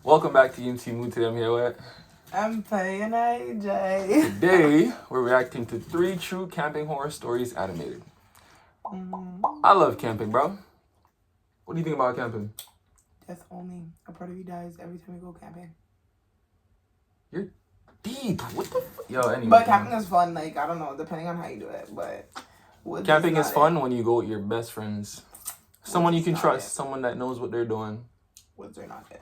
Welcome back to UMT Mood. Today I'm here with. I'm paying AJ. Today we're reacting to 3 true camping horror stories animated. I love camping, bro. What do you think about camping? That's only a part of you dies every time we go camping. You're deep. What the Yo, anyway. But camping is fun, like, I don't know, depending on how you do it, but... Camping is fun when you go with your best friends. Someone you can trust, someone that knows what they're doing. Woods are not it.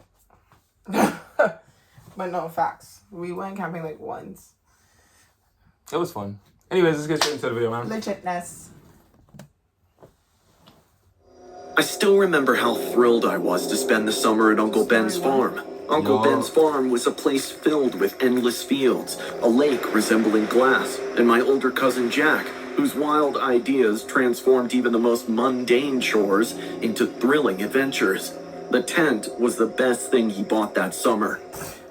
But no, facts. We went camping, like, once. It was fun. Anyways, let's get straight into the video, man. Legitness. I still remember how thrilled I was to spend the summer at Uncle Ben's farm. Uncle Ben's farm was a place filled with endless fields, a lake resembling glass, and my older cousin Jack, whose wild ideas transformed even the most mundane chores into thrilling adventures. The tent was the best thing he bought that summer.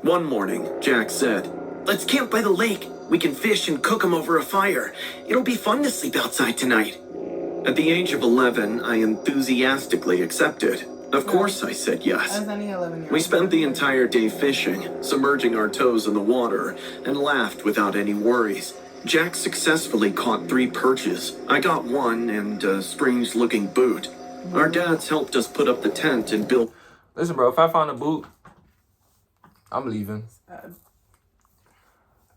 One morning, Jack said, "Let's camp by the lake. We can fish and cook 'em over a fire. It'll be fun to sleep outside tonight." At the age of 11, I enthusiastically accepted. Of course I said yes. As any 11-year-old. We spent the entire day fishing, submerging our toes in the water, and laughed without any worries. Jack successfully caught 3 perches. I got 1 and a strange-looking boot. Our dads helped us put up the tent and build... Listen, bro, if I found a boot, I'm leaving.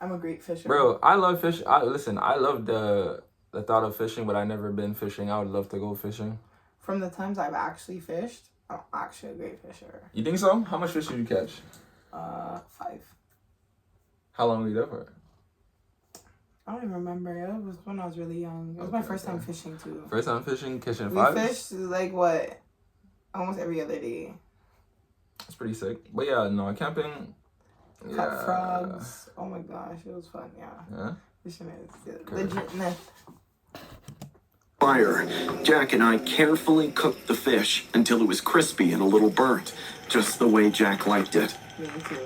I'm a great fisher. Bro, I love fish. I love the thought of fishing, but I never been fishing. I would love to go fishing. From the times I've actually fished, I'm actually a great fisher. You think so? How much fish did you catch? 5. How long were you there for? I don't even remember. It was when I was really young. It was my first time fishing too. First time fishing, catching We 5? fished like what? Almost every other day. That's pretty sick. But yeah, no, camping. Caught frogs. Oh my gosh, it was fun. Yeah. Fishing is legitness. fire. Jack and I carefully cooked the fish until it was crispy and a little burnt, just the way Jack liked it.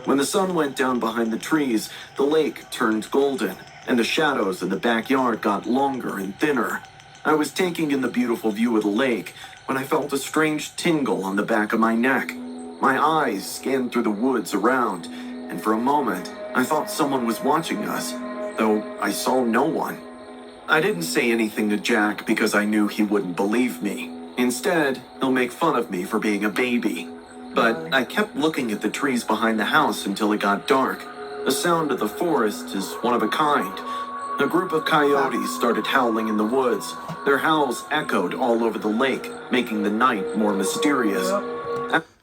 When the sun went down behind the trees, the lake turned golden, and the shadows in the backyard got longer and thinner. I was taking in the beautiful view of the lake when I felt a strange tingle on the back of my neck. My eyes scanned through the woods around, and for a moment, I thought someone was watching us, though I saw no one. I didn't say anything to Jack because I knew he wouldn't believe me. Instead, he'll make fun of me for being a baby. But I kept looking at the trees behind the house until it got dark. The sound of the forest is one of a kind. A group of coyotes started howling in the woods. Their howls echoed all over the lake, making the night more mysterious.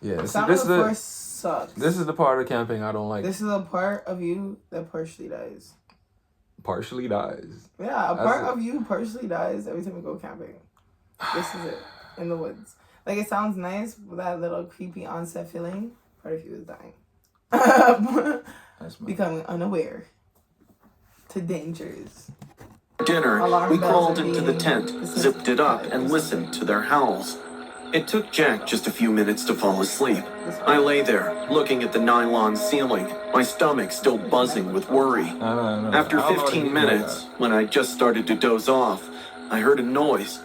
Yeah, Sound of the forest sucks. This is the part of camping I don't like. This is a part of you that partially dies. Partially dies. Yeah, a part of you partially dies every time we go camping. This is it. In the woods. Like, it sounds nice with that little creepy onset feeling. Part of you is dying. Becoming unaware to dangers. Dinner, we crawled into the tent, zipped it up, and listened to their howls. It took Jack just a few minutes to fall asleep. I lay there, looking at the nylon ceiling, my stomach still buzzing with worry. After 15 minutes, when I just started to doze off, I heard a noise.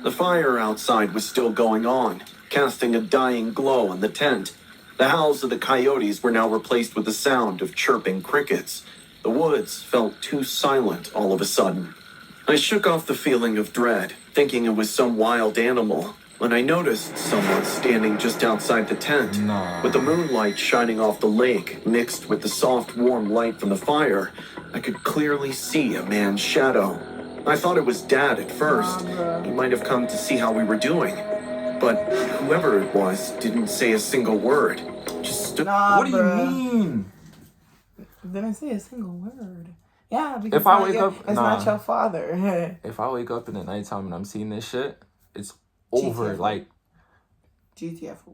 The fire outside was still going on, casting a dying glow on the tent. The howls of the coyotes were now replaced with the sound of chirping crickets. The woods felt too silent all of a sudden. I shook off the feeling of dread, thinking it was some wild animal, when I noticed someone standing just outside the tent. With the moonlight shining off the lake, mixed with the soft, warm light from the fire, I could clearly see a man's shadow. I thought it was Dad at first. He might have come to see how we were doing. But whoever it was didn't say a single word. Just stood... What do you mean? Didn't say a single word. Yeah, because if I wake up, it's not your father. If I wake up in the nighttime and I'm seeing this shit, it's over. GTFO. Like, GTFO.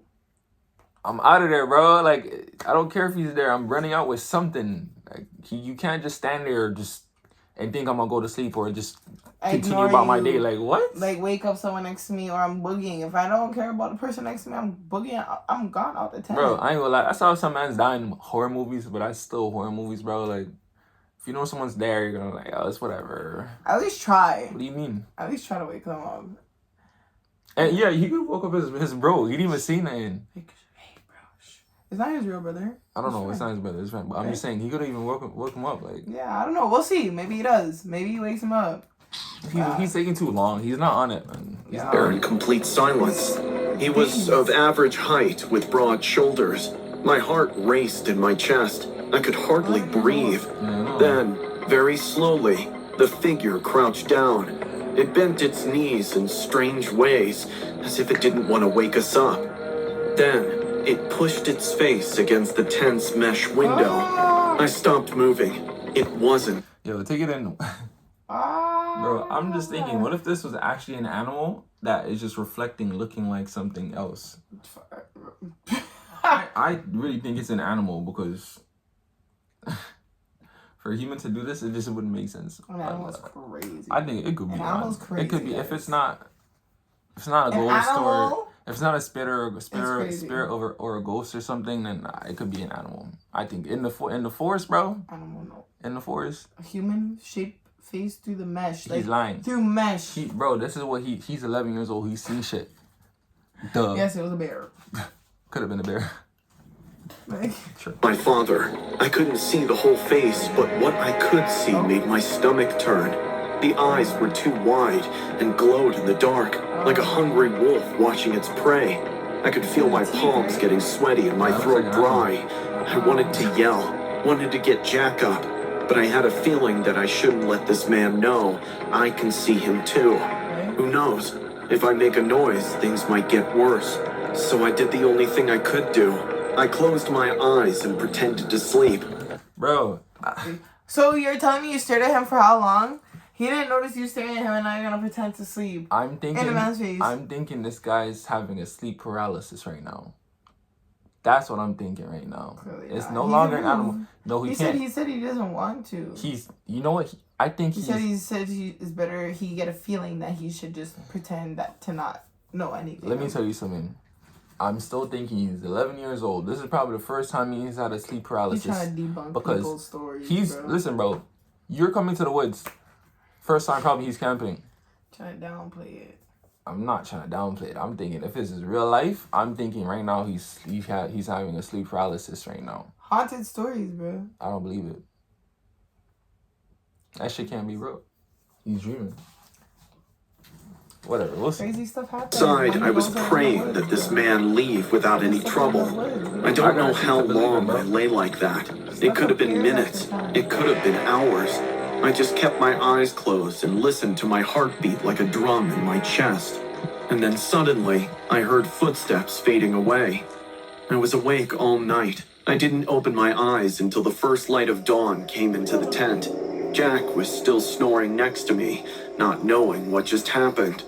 I'm out of there, bro. Like, I don't care if he's there. I'm running out with something. Like, you can't just stand there and think I'm gonna go to sleep or just continue about my day. Like, what? Like, wake up someone next to me or I'm boogieing. If I don't care about the person next to me, I'm boogieing. I'm gone out the tent. Bro, I ain't gonna lie. I saw some man's die in horror movies, but I still horror movies, bro. Like, if you know someone's there, you're gonna like, oh, it's whatever. At least try. What do you mean? At least try to wake them up. And yeah, he woke up his bro. He didn't even see nothing. Like, hey, bro. It's not his real brother. I don't know. It's not his brother. His friend. But I'm just saying he could even woke him up. Like, yeah, I don't know. We'll see. Maybe he does. Maybe he wakes him up. He's taking too long. He's not on it, man. He's not There on in it. complete silence. He was of average height with broad shoulders. My heart raced in my chest. I could hardly breathe. Then, very slowly, the figure crouched down. It bent its knees in strange ways, as if it didn't want to wake us up. Then, it pushed its face against the tent's mesh window. I stopped moving. It wasn't. Yo, take it in. Bro, I'm just thinking, what if this was actually an animal that is just reflecting, looking like something else? I really think it's an animal because for a human to do this, it just wouldn't make sense. An animal's crazy. I think it could be. An animal's crazy. It could be if it's not a ghost or if it's not a spirit or a ghost or something, then it could be an animal. I think in the forest, bro. Animal, no. In the forest. A human shaped face through the mesh. He's lying. Through mesh. Bro, this is what he's 11 years old. He's seen shit. Duh. Yes, it was a bear. Could have been a bear. Sure. My father. I couldn't see the whole face, but what I could see made my stomach turn. The eyes were too wide and glowed in the dark, like a hungry wolf watching its prey. I could feel my palms getting sweaty and my throat dry. I wanted to yell, wanted to get Jack up, but I had a feeling that I shouldn't let this man know I can see him too. Who knows? If I make a noise, things might get worse. So I did the only thing I could do. I closed my eyes and pretended to sleep. Bro. So you're telling me you stared at him for how long? He didn't notice you staring at him and now you're gonna pretend to sleep. I'm thinking in a man's face. I'm thinking this guy's having a sleep paralysis right now. That's what I'm thinking right now. Clearly it's not. no He's longer a an animal. No, he can't. He said he doesn't want to. You know what? I think he said it's better he get a feeling that he should just pretend that to not know anything. Let me tell you something. I'm still thinking he's 11 years old. This is probably the first time he's had a sleep paralysis. He's trying to debunk people's stories, Listen, bro. You're coming to the woods. First time probably he's camping. Trying to downplay it. I'm not trying to downplay it. I'm thinking if this is real life, I'm thinking right now he's having a sleep paralysis right now. Haunted stories, bro. I don't believe it. That shit can't be real. He's dreaming. Whatever, we'll see. Crazy stuff happens. Inside, I was praying that this man leave without any trouble. I don't know how long I lay like that. It could have been minutes. It could have been hours. I just kept my eyes closed and listened to my heartbeat like a drum in my chest. And then suddenly, I heard footsteps fading away. I was awake all night. I didn't open my eyes until the first light of dawn came into the tent. Jack was still snoring next to me, not knowing what just happened.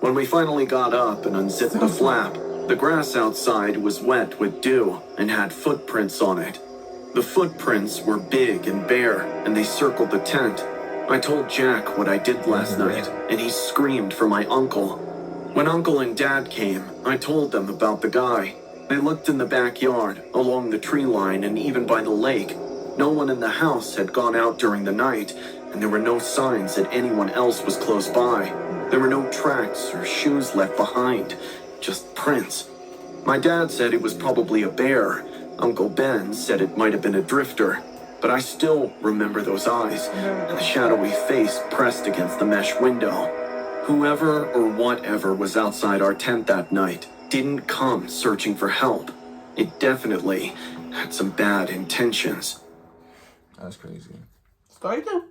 When we finally got up and unzipped the flap, the grass outside was wet with dew and had footprints on it. The footprints were big and bare, and they circled the tent. I told Jack what I did last night, and he screamed for my uncle. When Uncle and Dad came, I told them about the guy. They looked in the backyard, along the tree line, and even by the lake. No one in the house had gone out during the night, and there were no signs that anyone else was close by. There were no tracks or shoes left behind, just prints. My dad said it was probably a bear. Uncle Ben said it might have been a drifter, but I still remember those eyes and the shadowy face pressed against the mesh window. Whoever or whatever was outside our tent that night didn't come searching for help. It definitely had some bad intentions. That's crazy. Story 2.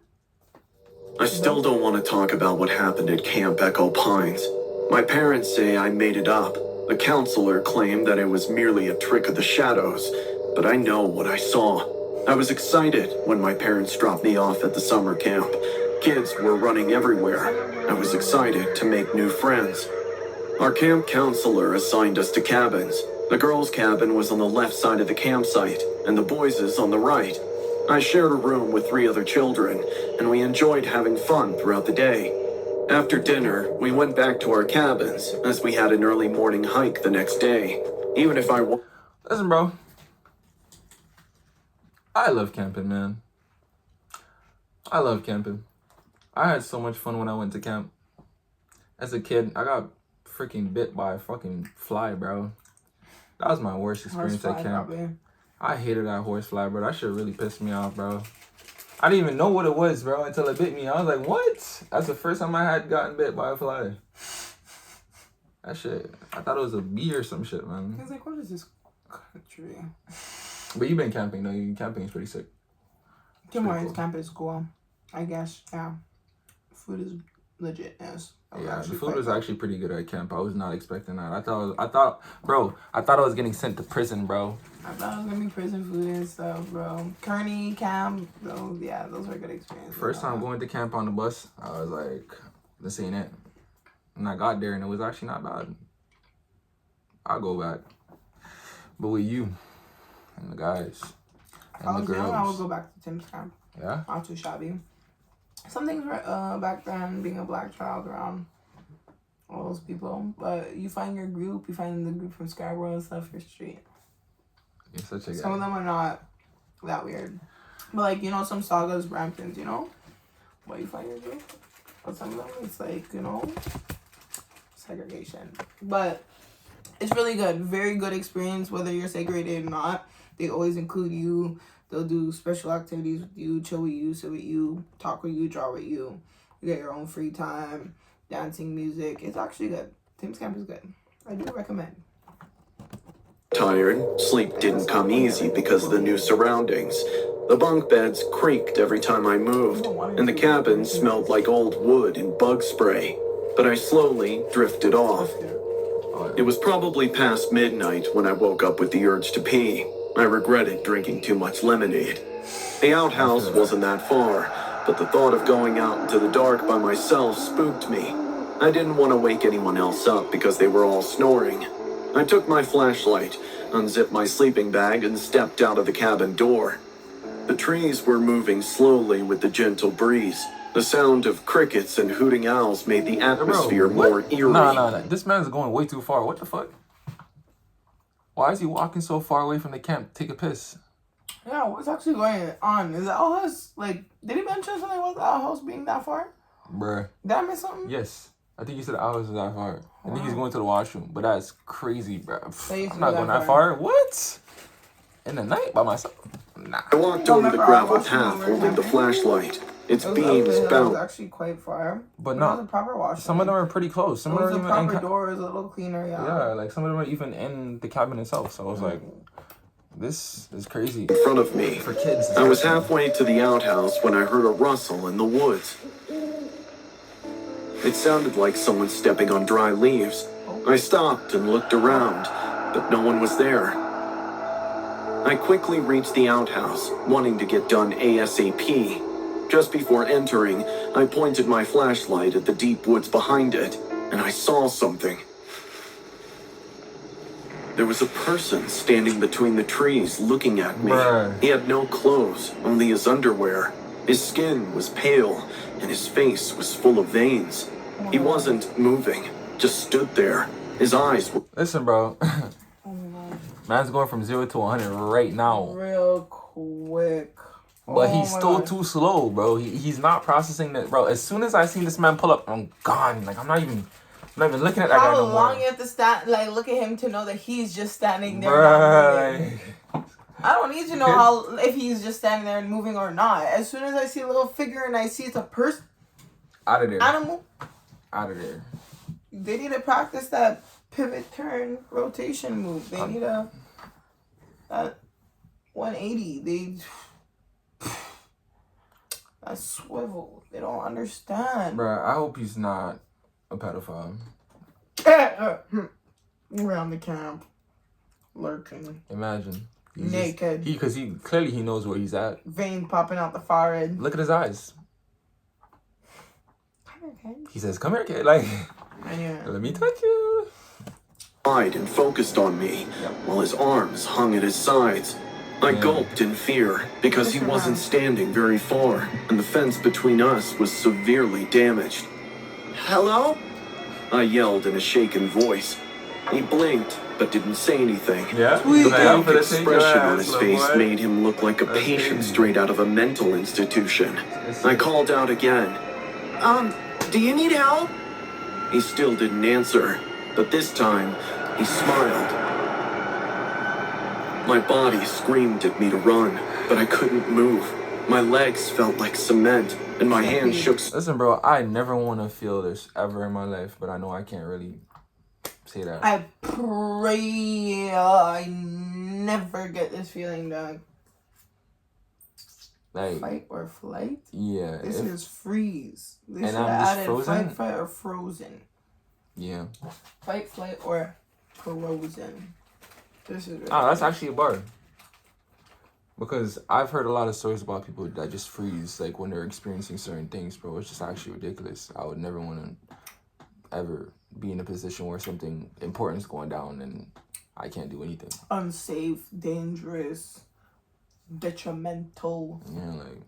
I still don't want to talk about what happened at Camp Echo Pines. My parents say I made it up. The counselor claimed that it was merely a trick of the shadows, but I know what I saw. I was excited when my parents dropped me off at the summer camp. Kids were running everywhere. I was excited to make new friends. Our camp counselor assigned us to cabins. The girls' cabin was on the left side of the campsite, and the boys' on the right. I shared a room with 3 other children, and we enjoyed having fun throughout the day. After dinner, we went back to our cabins, as we had an early morning hike the next day. Even if Listen, bro. I love camping, man. I love camping. I had so much fun when I went to camp. As a kid, I got freaking bit by a fucking fly, bro. That was my worst experience Horsefly, at camp. probably. I hated that horsefly, bro. That shit really pissed me off, bro. I didn't even know what it was, bro, until it bit me. I was like, what? That's the first time I had gotten bit by a fly. That shit, I thought it was a bee or some shit, man. I was like, what is this country? But you've been camping, though. Camping is pretty sick. Tim Hortons camp is cool. I guess, yeah. Food is legit, yes. Yeah, the food was actually pretty good at camp. I was not expecting that. I thought I was getting sent to prison, bro. I thought it was gonna be prison food and stuff, bro. Kearney camp, those were good experiences. First time going to camp on the bus, I was like, this ain't it. And I got there and it was actually not bad. I'll go back. But with you and the guys and the girls. I would go back to Tim's camp. Yeah? Not too shabby. Some things were back then, being a black child around all those people. But you find your group, you find the group from Scarborough and stuff, you're straight. You're such a guy. Some of them are not that weird. But like, you know, some Sagas, Bramptons, you know? But you find your group. But some of them, it's like, you know, segregation. But it's really good. Very good experience, whether you're segregated or not. They always include you. They'll do special activities with you, chill with you, sit with you, talk with you, draw with you. You get your own free time, dancing, music. It's actually good. Tim's camp is good. I do recommend. Tired, sleep didn't come easy because of the new surroundings. The bunk beds creaked every time I moved, and the cabin smelled like old wood and bug spray. But I slowly drifted off. It was probably past midnight when I woke up with the urge to pee. I regretted drinking too much lemonade. The outhouse wasn't that far, but the thought of going out into the dark by myself spooked me. I didn't want to wake anyone else up because they were all snoring. I took my flashlight, unzipped my sleeping bag, and stepped out of the cabin door. The trees were moving slowly with the gentle breeze. The sound of crickets and hooting owls made the atmosphere more eerie. Nah. This man's going way too far. What the fuck? Why is he walking so far away from the camp? Take a piss. Yeah, what's actually going on? Is the outhouse, like, did he mention something about the outhouse being that far? Bruh. Did I miss something? Yes. I think you said the hours is that far. I think he's going to the washroom. But that's crazy, bro. I'm not going that far. What? In the night by myself? Nah. I walked over the gravel path holding the flashlight. Its beams It was bounced. actually quite far. But It not. was a proper washroom. Some of them are pretty close. Some of them the are even proper doors, a little cleaner, yeah. Yeah, like some of them are even in the cabin itself. So I was like, this is crazy. In front of me. For kids. I was halfway to the outhouse when I heard a rustle in the woods. It sounded like someone stepping on dry leaves. I stopped and looked around, but no one was there. I quickly reached the outhouse, wanting to get done ASAP. Just before entering, I pointed my flashlight at the deep woods behind it, and I saw something. There was a person standing between the trees looking at me. Bruh. He had no clothes, only his underwear. His skin was pale, and his face was full of veins. He wasn't moving, just stood there. His eyes were... Listen, bro. Man's going from 0 to 100 right now. Real quick. But he's still too slow, bro. He's not processing that, bro. As soon as I seen this man pull up, I'm gone. Like, I'm not even looking at that guy no more. How long you have to stand, like, look at him to know that he's just standing there? Bruh, I don't need to know if he's just standing there and moving or not. As soon as I see a little figure and I see it's a person, out of there. animal, Out of there. they need to practice that pivot, turn, rotation move. They need that 180. That swivel. They don't understand. Bruh, I hope he's not a pedophile. Around the camp, lurking, Imagine. naked, Because he clearly knows where he's at. vein popping out the forehead. Look at his eyes. Come here, kid. He says, come here, kid. Like, Yeah. let me touch you. eyed and focused on me, while his arms hung at his sides. I gulped in fear because he wasn't standing very far, and the fence between us was severely damaged. Hello? I yelled in a shaken voice. He blinked, but didn't say anything. Yeah? The Man, blank expression on his little face boy. made him look like a patient straight out of a mental institution. I called out again. Do you need help? He still didn't answer, but this time, he smiled. My body screamed at me to run, but I couldn't move. My legs felt like cement, and my hands shook. Listen, bro, I never want to feel this ever in my life, but I know I can't really say that. I pray I never get this feeling, dog. Like fight or flight? Yeah. This is freeze. They and should I'm have just added frozen? fight, or frozen. Yeah. Fight, flight, or frozen. This is really that's actually a bar. Because I've heard a lot of stories about people that just freeze, like, when they're experiencing certain things, bro. It's just actually ridiculous. I would never want to ever be in a position where something important is going down and I can't do anything. unsafe, dangerous, detrimental. Yeah, like,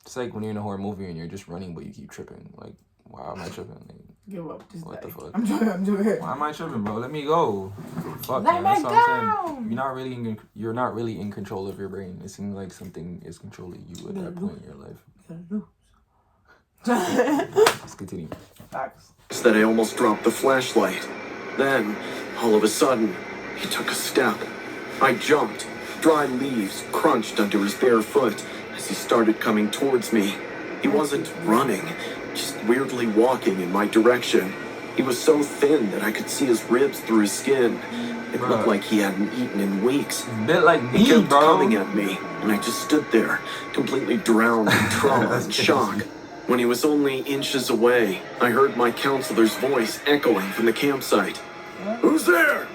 it's like when you're in a horror movie and you're just running, but you keep tripping. Like, why am I tripping? Like, Give up. Just what die. the fuck? I'm joking. Why am I tripping, bro? Let me go. Fuck, Let man. me That's what I'm go. saying. You're not really in control of your brain. It seems like something is controlling you at that point in your life. Let's continue. Facts. That I almost dropped the flashlight. Then, all of a sudden, he took a step. I jumped. Dry leaves crunched under his bare foot as he started coming towards me. He wasn't running, just weirdly walking in my direction. He was so thin that I could see his ribs through his skin. It looked like he hadn't eaten in weeks. A bit like me, He kept bro. coming at me, and I just stood there, completely drowned in trauma and shock. When he was only inches away, I heard my counselor's voice echoing from the campsite. Who's there?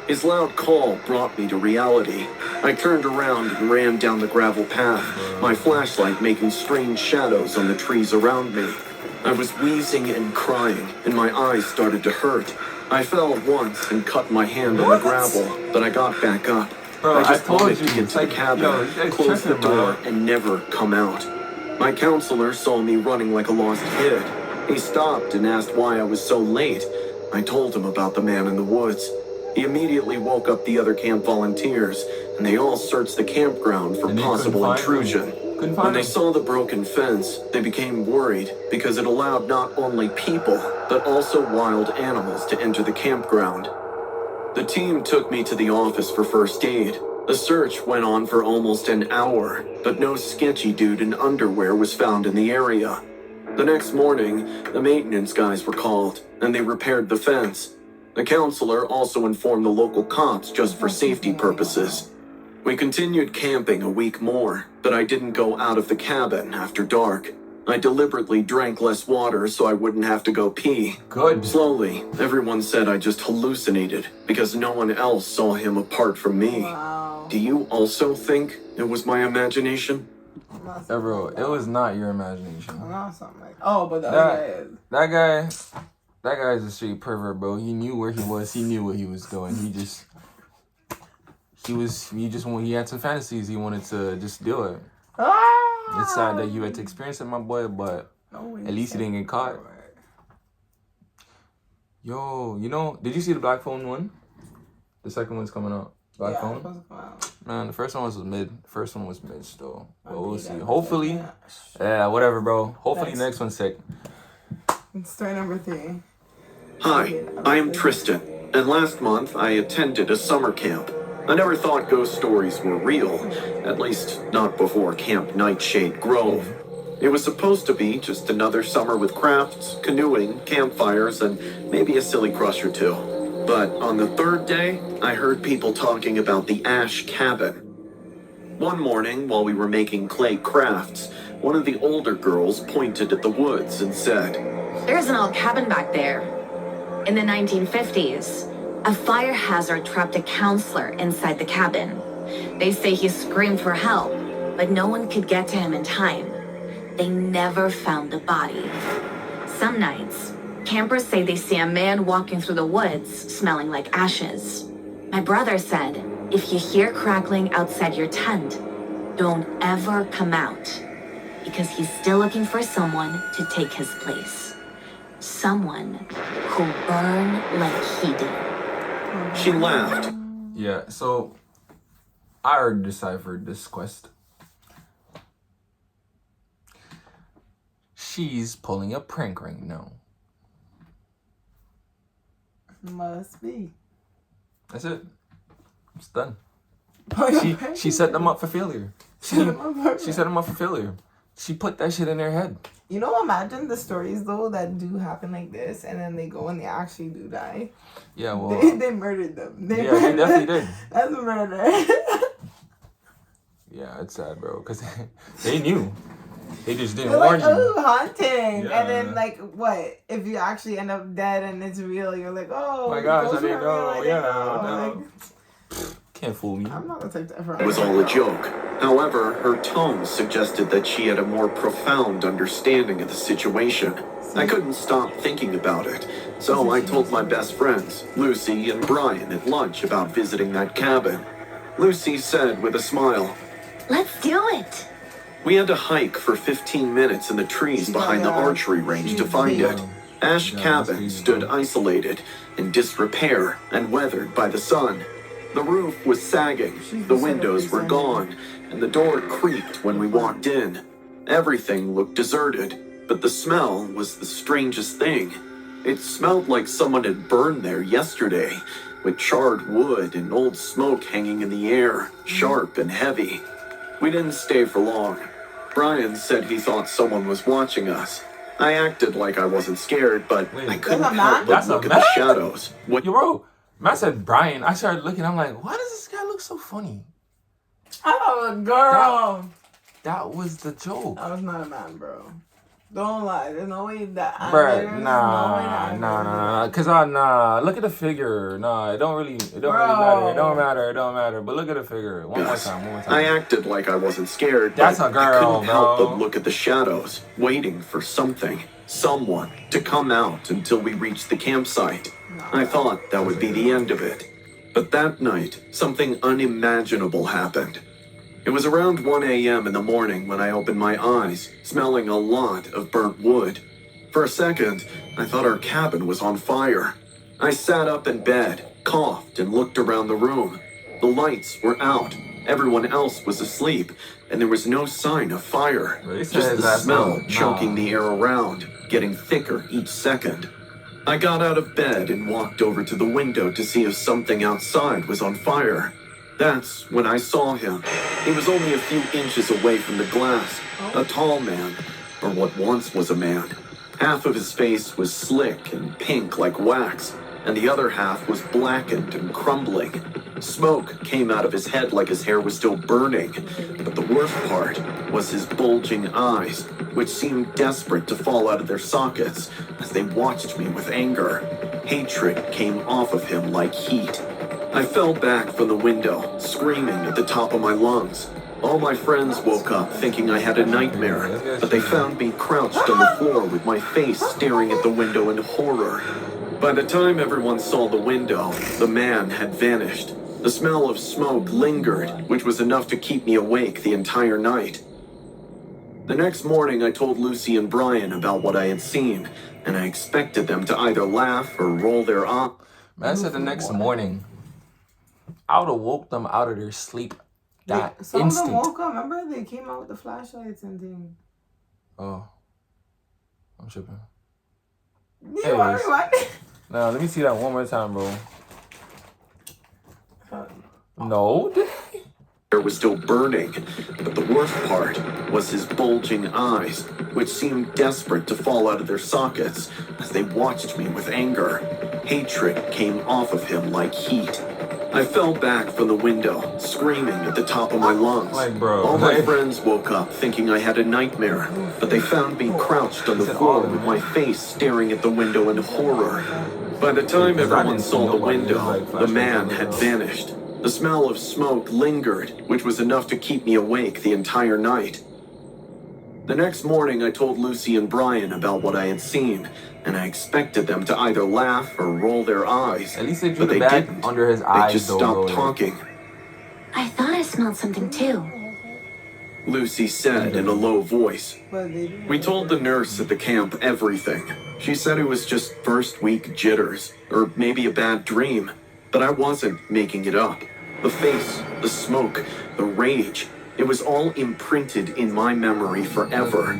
His loud call brought me to reality. I turned around and ran down the gravel path, my flashlight making strange shadows on the trees around me. I was wheezing and crying, and my eyes started to hurt. I fell once and cut my hand on the gravel, but I got back up. Bro, I just I told wanted you, to get it's to the like, cabin, yo, you guys close the tripping, bro. door, and never come out. My counselor saw me running like a lost kid. He stopped and asked why I was so late. I told him about the man in the woods. He immediately woke up the other camp volunteers, and they all searched the campground for And they possible couldn't find intrusion. Couldn't When find they him. saw the broken fence, they became worried because it allowed not only people, but also wild animals to enter the campground. The team took me to the office for first aid. The search went on for almost an hour, but no sketchy dude in underwear was found in the area. The next morning, the maintenance guys were called, and they repaired the fence. The counselor also informed the local cops just for safety purposes. We continued camping a week more, but I didn't go out of the cabin after dark. I deliberately drank less water so I wouldn't have to go pee. Good. Slowly, everyone said I just hallucinated because no one else saw him apart from me. Wow. Do you also think it was my imagination? Yeah, bro, it was not your imagination. Not something like. Oh, but the other guy is. That guy's a straight pervert, bro. He knew where he was. He knew what he was doing. He had some fantasies he wanted to just do it. Ah! It's sad that you had to experience it, my boy, but at least he didn't get caught. Yo, did you see the Black Phone one? The second one's coming out. Black Phone? Man, the first one was mid. First one was mid still. But we'll see. Hopefully. Yeah, whatever, bro. Hopefully the next one's sick. Story number 3. Hi, I am Tristan, and last month I attended a summer camp. I never thought ghost stories were real, at least not before Camp Nightshade Grove. It was supposed to be just another summer with crafts, canoeing, campfires, and maybe a silly crush or two. But on the third day, I heard people talking about the Ash Cabin. One morning, while we were making clay crafts, one of the older girls pointed at the woods and said, "There's an old cabin back there. In the 1950s, a fire hazard trapped a counselor inside the cabin. They say he screamed for help, but no one could get to him in time. They never found the body. Some nights, campers say they see a man walking through the woods smelling like ashes. My brother said, if you hear crackling outside your tent, don't ever come out, because he's still looking for someone to take his place. Someone who'll burn like he did." She laughed. Yeah, so I already deciphered this quest. She's pulling a prank right now. Must be. That's it. It's done. She She set them up for failure. She set them up for failure. She put that shit in their head. You know, imagine the stories though that do happen like this, and then they go and they actually do die. Yeah, well. They murdered them. They definitely did. That's murder. Yeah, it's sad, bro. Because they knew. They just didn't They're warn like, you. oh, haunting. Yeah. And then, like, what? If you actually end up dead and it's real, you're like, oh My gosh, I ghosts didn't were real, know. I didn't Yeah, know. no. Can't fool me. I'm not the type to ever. It was all a joke. However, her tone suggested that she had a more profound understanding of the situation. I couldn't stop thinking about it, so I told my best friends, Lucy and Brian, at lunch about visiting that cabin. Lucy said with a smile, Let's do it. we had to hike for 15 minutes in the trees behind the archery range to find it. Ash Cabin stood isolated, in disrepair and weathered by the sun. The roof was sagging, the windows were gone, and the door creaked when we walked in. Everything looked deserted, but the smell was the strangest thing. It smelled like someone had burned there yesterday, with charred wood and old smoke hanging in the air, sharp and heavy. We didn't stay for long. Brian said he thought someone was watching us. I acted like I wasn't scared, but Wait, I couldn't that's a help man? but That's a look at the man? shadows. What Yo, bro. Man said Brian. I started looking. I'm like, why does this guy look so funny? I'm a girl. That was the joke. I was not a man, bro. Don't lie. There's no way that I'm Bruh, there's no way nah. that I'm Cause look at the figure. Nah, it don't really matter. It don't matter. But look at the figure. One more time. I acted like I wasn't scared, That's but a girl, I couldn't help bro. but look at the shadows, waiting for something, someone, to come out until we reached the campsite. I thought that would be the end of it. But that night, something unimaginable happened. It was around 1 a.m. in the morning when I opened my eyes, smelling a lot of burnt wood. For a second, I thought our cabin was on fire. I sat up in bed, coughed, and looked around the room. The lights were out, everyone else was asleep, and there was no sign of fire. They said Just the that's smell not- choking nah. the air around, getting thicker each second. I got out of bed and walked over to the window to see if something outside was on fire. That's when I saw him. He was only a few inches away from the glass, a tall man, or what once was a man. Half of his face was slick and pink like wax, and the other half was blackened and crumbling. Smoke came out of his head like his hair was still burning, but the worst part was his bulging eyes, which seemed desperate to fall out of their sockets as they watched me with anger. Hatred came off of him like heat. I fell back from the window, screaming at the top of my lungs. All my friends woke up thinking I had a nightmare, but they found me crouched on the floor with my face staring at the window in horror. By the time everyone saw the window, the man had vanished. The smell of smoke lingered, which was enough to keep me awake the entire night. The next morning, I told Lucy and Brian about what I had seen, and I expected them to either laugh or roll their eyes. Man said the next morning, I would have woke them out of their sleep that Some instant. of them woke up. Remember, they came out with the flashlights and things. Oh, I'm tripping. You Anyways. are what? Now let me see that one more time, bro. No. Air was still burning, but the worst part was his bulging eyes, which seemed desperate to fall out of their sockets as they watched me with anger. Hatred came off of him like heat. I fell back from the window, screaming at the top of my lungs. Like, bro. All my friends woke up thinking I had a nightmare, but they found me crouched on the floor with my face staring at the window in horror. By the time everyone saw the window, the man had vanished. The smell of smoke lingered, which was enough to keep me awake the entire night. The next morning, I told Lucy and Brian about what I had seen, and I expected them to either laugh or roll their eyes. At least they drew but the they bag didn't. under his They eyes. just though, stopped bro. talking. I thought I smelled something too. Lucy said in a low voice. But they didn't. We told the nurse at the camp everything. She said it was just first week jitters, or maybe a bad dream, but I wasn't making it up. The face, the smoke, the rage, it was all imprinted in my memory forever.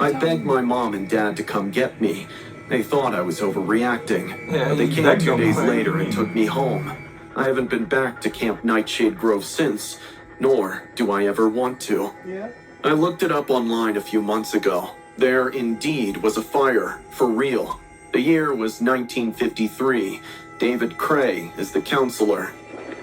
I begged my mom and dad to come get me. They thought I was overreacting, Yeah, but they you came begged 2 them. days later and took me home. I haven't been back to Camp Nightshade Grove since, nor do I ever want to. Yeah. I looked it up online a few months ago. There indeed was a fire, for real. The year was 1953. David Cray is the counselor.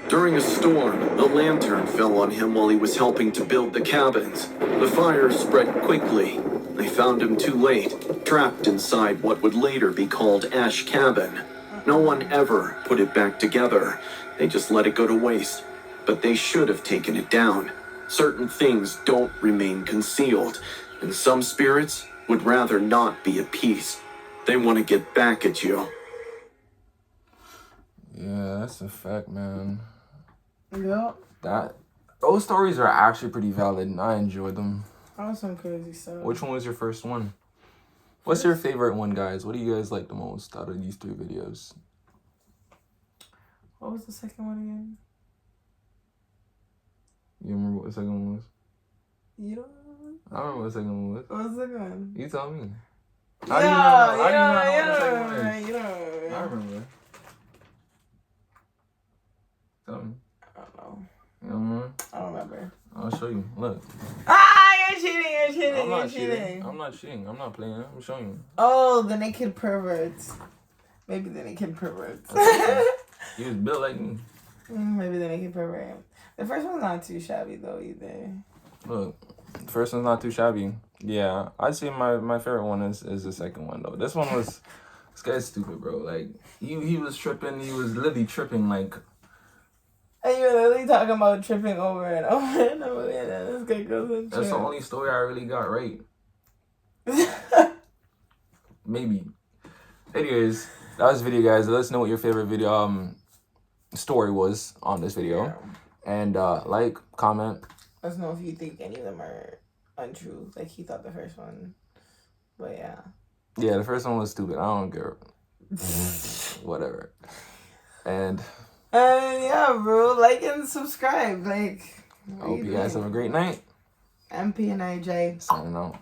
During a storm, a lantern fell on him while he was helping to build the cabins. The fire spread quickly. They found him too late, trapped inside what would later be called Ash Cabin. No one ever put it back together. They just let it go to waste. But they should have taken it down. Certain things don't remain concealed, and some spirits would rather not be at peace. They want to get back at you. Yeah, that's a fact, man. Yep. Those stories are actually pretty valid, and I enjoyed them. That was some crazy stuff. Which one was your first one? What's your favorite one, guys? What do you guys like the most out of these 3 videos? What was the second one again? You remember what the second one was? You don't I don't remember what the second one was. What was the second one? You tell me. How How do you not know what the second one is? You don't I remember. Tell me. I don't know. You don't remember? I don't remember. I'll show you. Look. Ah, you're cheating. I'm not You're cheating. I'm not cheating. I'm not playing. I'm showing you. Oh, the naked perverts. Maybe the naked perverts. He was built like me. Maybe the naked pervert. The first one's not too shabby though either. Look, the first one's not too shabby. Yeah, I'd say my favorite one is the second one though. This one was, this guy's stupid, bro. Like he was tripping. He was literally tripping like. And you're literally talking about tripping over and over and over again. And this guy goes and That's the only story I really got right. Maybe. Anyways, that was the video, guys. Let us know what your favorite video story was on this video. Yeah. And like, comment. Let us know if you think any of them are untrue. Like he thought the first one. But yeah. Yeah, the first one was stupid. I don't care. Whatever. And yeah, bro. Like and subscribe. Like, I hope you guys have a great night. MP and IJ. Signing out.